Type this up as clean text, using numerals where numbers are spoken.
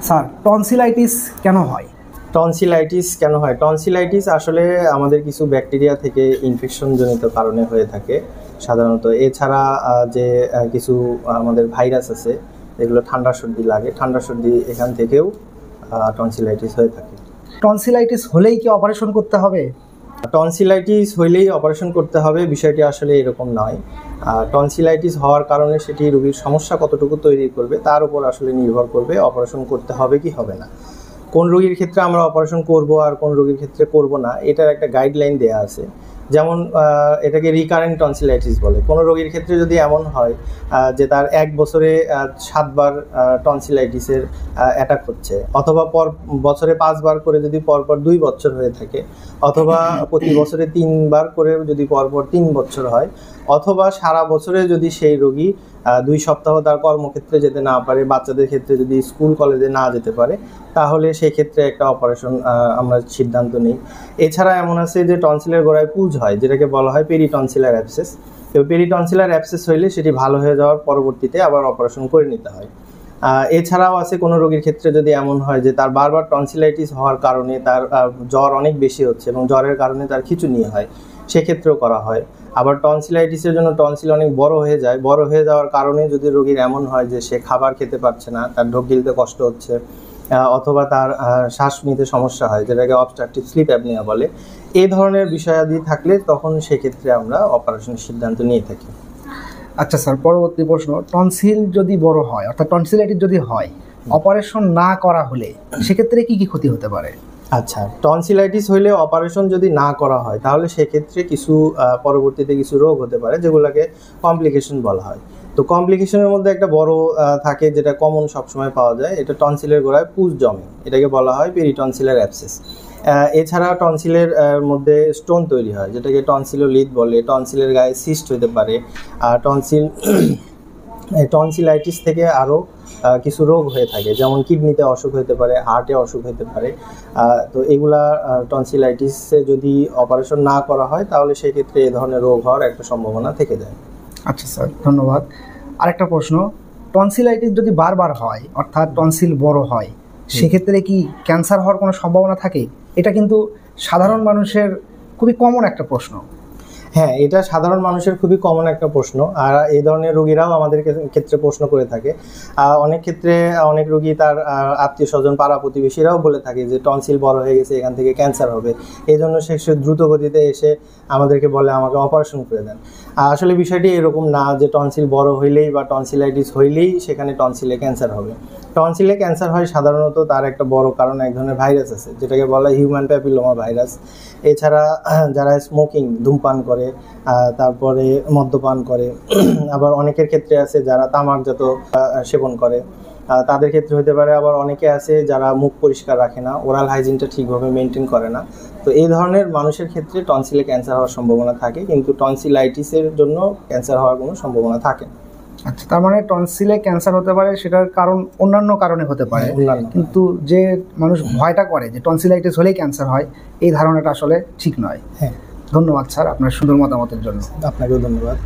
Sir, tonsillitis কেন হয়? Tonsillitis আসলে আমাদের কিছু ব্যাকটেরিয়া থেকে ইনফেকশনজনিত কারণে হয়ে থাকে সাধারণত। এছাড়া যে কিছু আমাদের ভাইরাস আছে, এগুলো ঠান্ডা সর্দি লাগে, ঠান্ডা সর্দি এখান থেকেও টনসিলাইটিস হয়ে থাকে। টনসিলাইটিস হলেই কি অপারেশন করতে হবে? টনসিলাইটিস হইলেই অপারেশন করতে হবে বিষয়টি আসলে এরকম নয়। টনসিলাইটিস হওয়ার কারণে সেটি রোগীর সমস্যা কতটুকু তৈরি করবে তার উপর আসলে নির্ভর করবে অপারেশন করতে হবে কি হবে না। কোন রোগীর ক্ষেত্রে আমরা অপারেশন করব আর কোন রোগীর ক্ষেত্রে করব না, এটার একটা গাইডলাইন দেওয়া আছে। যেমন এটাকে রিকারেন্ট টনসিলাইটিস বলে। কোনো রোগীর ক্ষেত্রে যদি এমন হয় যে তার 1 বছরে 7 বার টনসিলাইটিসের অ্যাটাক হচ্ছে, অথবা বছরে 5 বার করে যদি পরপর 2 বছর হয়ে থাকে, অথবা প্রতি বছরে 3 বার করে যদি পরপর 3 বছর হয়, অথবা সারা বছরে যদি সেই রোগী 2 সপ্তাহ তার কর্মক্ষেত্রে যেতে না পারে, বাচ্চাদের ক্ষেত্রে যদি স্কুল কলেজে না যেতে পারে, তাহলে সেই ক্ষেত্রে একটা অপারেশন আমরা সিদ্ধান্ত নিই। এছাড়া এমন আছে যে টনসিলের গোড়ায় পুঁজ হয়, যেটাকে বলা হয় পেরিটনসিলার অ্যাবসেস। তো পেরিটনসিলার অ্যাবসেস হইলে সেটি ভালো হয়ে যাওয়ার পরবর্তীতে আবার অপারেশন করে নিতে হয়। এছাড়াও আছে কোনো রোগীর ক্ষেত্রে যদি এমন হয় যে তার বারবার টনসিলাইটিস হওয়ার কারণে তার জ্বর অনেক বেশি হচ্ছে এবং জ্বরের কারণে তার খিঁচুনি হয়, সেক্ষেত্রেও করা হয়। আবার টনসিলাইটিসের জন্য টনসিল অনেক বড় হয়ে যায়, বড় হয়ে যাওয়ার কারণে যদি রোগীর এমন হয় যে সে খাবার খেতে পারছে না, তার ঢোক গিলতে কষ্ট হচ্ছে, অথবা তার শ্বাস নিতে সমস্যা হয়, যেটাকে অবস্ট্রাকটিভ স্লিপ অ্যাপনিয়া বলে, এই ধরনের বিষয়াদি থাকলে তখন সেক্ষেত্রে আমরা অপারেশনের সিদ্ধান্ত নিয়ে থাকি। আচ্ছা স্যার, পরবর্তী প্রশ্ন, টনসিল যদি বড় হয় অর্থাৎ টনসিলাইটিস যদি হয়, অপারেশন না করা হলে সেক্ষেত্রে কি কি ক্ষতি হতে পারে? আচ্ছা, টনসিলাইটিস হইলে অপারেশন যদি না করা হয় তাহলে সেক্ষেত্রে কিছু পরবর্তীতে কিছু রোগ হতে পারে যেগুলোকে কমপ্লিকেশন বলা হয়। তো কমপ্লিকেশনের মধ্যে একটা বড় থাকে, যেটা কমন সবসময় পাওয়া যায়, এটা টনসিলের গোড়ায় পুঁজ জমে, এটাকে বলা হয় পেরিটনসিলার অ্যাবসেস। এছাড়া টনসিলের মধ্যে স্টোন তৈরি হয়, যেটাকে টনসিলোলিথ বলে। টনসিলের গায়ে সিস্ট হতে পারে। টনসিলাইটিস থেকে আরও কিছু রোগ হয়ে থাকে, যেমন কিডনিতে অসুখ হতে পারে, হার্টে অসুখ হতে পারে। তো এগুলা টনসিলাইটিসে যদি অপারেশন না করা হয় তাহলে সেক্ষেত্রে এই ধরনের রোগ হওয়ার একটা সম্ভাবনা থেকে যায়। আচ্ছা স্যার, ধন্যবাদ। আরেকটা প্রশ্ন, টনসিলাইটিস যদি বারবার হয় অর্থাৎ টনসিল বড় হয়, সেক্ষেত্রে কি ক্যান্সার হওয়ার কোনো সম্ভাবনা থাকে? এটা কিন্তু সাধারণ মানুষের খুবই কমন একটা প্রশ্ন। হ্যাঁ, এটা সাধারণ মানুষের খুবই কমন একটা প্রশ্ন, আর এই ধরনের রোগীরাও আমাদের ক্ষেত্রে প্রশ্ন করে থাকে। অনেক ক্ষেত্রে অনেক রোগী তার আত্মীয় স্বজন, পাড়া প্রতিবেশীরাও বলে থাকে যে টনসিল বড় হয়ে গেছে, এখান থেকে ক্যান্সার হবে। এই জন্য সে দ্রুত গতিতে এসে আমাদেরকে বলে আমাকে অপারেশন করে দেন। আসলে বিষয়টি এরকম না যে টনসিল বড় হইলেই বা টনসিলাইটিস হইলেই সেখানে টনসিলে ক্যান্সার হবে। টনসিলে ক্যান্সার হয় সাধারণত তার একটা বড় কারণ এক ধরনের ভাইরাস আছে, যেটাকে বলা হয় হিউম্যান প্যাপিলোমা ভাইরাস। এছাড়া যারা স্মোকিং, ধূমপান করে, তারপরে মদ্যপান করে, আবার অনেকের ক্ষেত্রে আছে যারা তামাকজাত সেবন করে, তাদের ক্ষেত্রে হতে পারে। আবার অনেকে আছে যারা মুখ পরিষ্কার রাখে না, ওরাল হাইজিনটা ঠিকভাবে মেনটেন করে না। তো এই ধরনের মানুষের ক্ষেত্রে টনসিলে ক্যান্সার হওয়ার সম্ভাবনা থাকে, কিন্তু টনসিলাইটিসের জন্য ক্যান্সার হওয়ার কোনো সম্ভাবনা থাকে না। আচ্ছা, তার মানে টনসিলে ক্যান্সার হতে পারে, সেটার কারণ অন্যান্য কারণে হতে পারে, কিন্তু যে মানুষ ভয়টা করে যে টনসিলাইটিস হলেই ক্যান্সার হয়, এই ধারণাটা আসলে ঠিক নয়। হ্যাঁ, ধন্যবাদ স্যার আপনার সুন্দর মতামতের জন্য। আপনাকেও ধন্যবাদ।